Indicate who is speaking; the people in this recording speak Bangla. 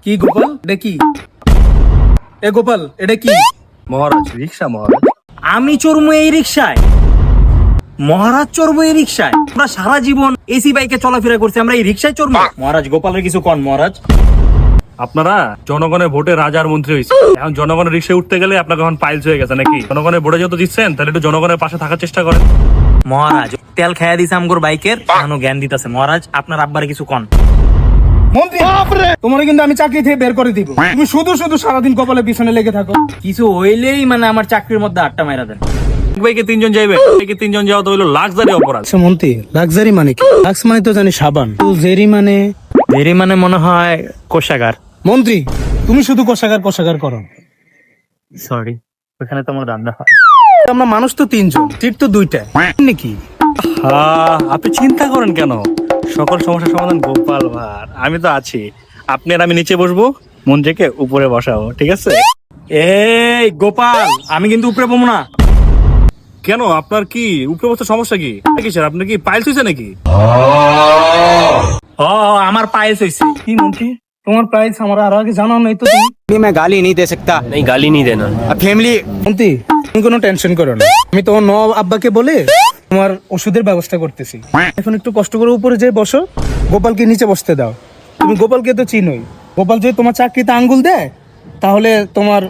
Speaker 1: কি গোপাল, এটা কি? এ গোপাল, এটা কি?
Speaker 2: মহারাজ, রিক্সা মহারাজ।
Speaker 3: আমি চড়বো এই রিক্সায়? মহারাজ চড়বো এই রিক্সায়? আমরা সারা জীবন এসি বাইকে চলাফেরা করছি, আমরা এই রিক্সায় চড়বো? মহারাজ, গোপালের কিছু কন মহারাজ।
Speaker 2: আপনারা জনগণের ভোটে রাজার মন্ত্রী হয়েছে, এখন জনগণের রিক্সায় উঠতে গেলে আপনাকে এখন পাইলস হয়ে গেছে নাকি? জনগণের ভোটে যত দিচ্ছেন তাহলে একটু জনগণের পাশে থাকার চেষ্টা করেন।
Speaker 3: মহারাজ, তেল খাইয়া দিছে আমগোর বাইকের, এখনো জ্ঞান দিতেছে। মহারাজ, আপনার আব্বারে কিছু কন।
Speaker 1: মন্ত্রী, তোমার কিন্তু আমি চাকরি থেকে বের করে দিব। তুমি শুধু শুধু সারাদিন কপালের পিছনে লেগে থাকো।
Speaker 3: কিছু হইলেই মানে আমার চাকরির মধ্যে আটটা মাইরা দেন।
Speaker 2: বাইকে তিনজন যাইবে, বাইকে তিনজন যাওয়া তো হইলো লাক্সারি অপরাধ।
Speaker 1: আচ্ছা মন্ত্রী, লাক্সারি মানে কি? লাক্স মানে তো জানি সাবান, তো জেরি মানে?
Speaker 3: দেরি মানে মনে হয় কোষাগার।
Speaker 1: মন্ত্রী, তুমি শুধু কোষাগার কোষাগার করো।
Speaker 3: সরি, ওখানে তো আমার রান্না হয়।
Speaker 1: আমরা মানুষ তো তিনজন, সিট তো দুইটা নাকি?
Speaker 2: আপনি চিন্তা করেন কেন? সকল সমস্যার সমাধান গোপাল ভাঁড়, আমি তো আছি। আপনি আর আমি নিচে বসবো, মন্ত্রীকে উপরে বসাবো, ঠিক আছে?
Speaker 3: এই গোপাল, আমি কিন্তু উপরে বমু না।
Speaker 2: কেন, আপনার কি উপরে বসতে সমস্যা কি? কি স্যার, আপনার কি পাইলস হয়েছে নাকি?
Speaker 3: ও, আমার পায়েস হইছে।
Speaker 1: কি মন্ত্রী, তোমার প্রাইস আমার আরো আগে জানাও নাই তো তুমি?
Speaker 4: मैं गाली नहीं दे सकता।
Speaker 5: नहीं, गाली नहीं देना।
Speaker 4: अब फैमिली
Speaker 1: মন্ত্রী, তুমি কোনো টেনশন করো না, আমি তোমার নবাব আব্বাকে বলে তোমার ওষুধের ব্যবস্থা করতেছি। এখন একটু কষ্ট করে উপরে যেয়ে বসো, গোপালকে নিচে বসতে দাও। তুমি গোপালকে তো চিনোই, গোপাল যদি তোমার চাকরিতে আঙ্গুল দেয় তাহলে তোমার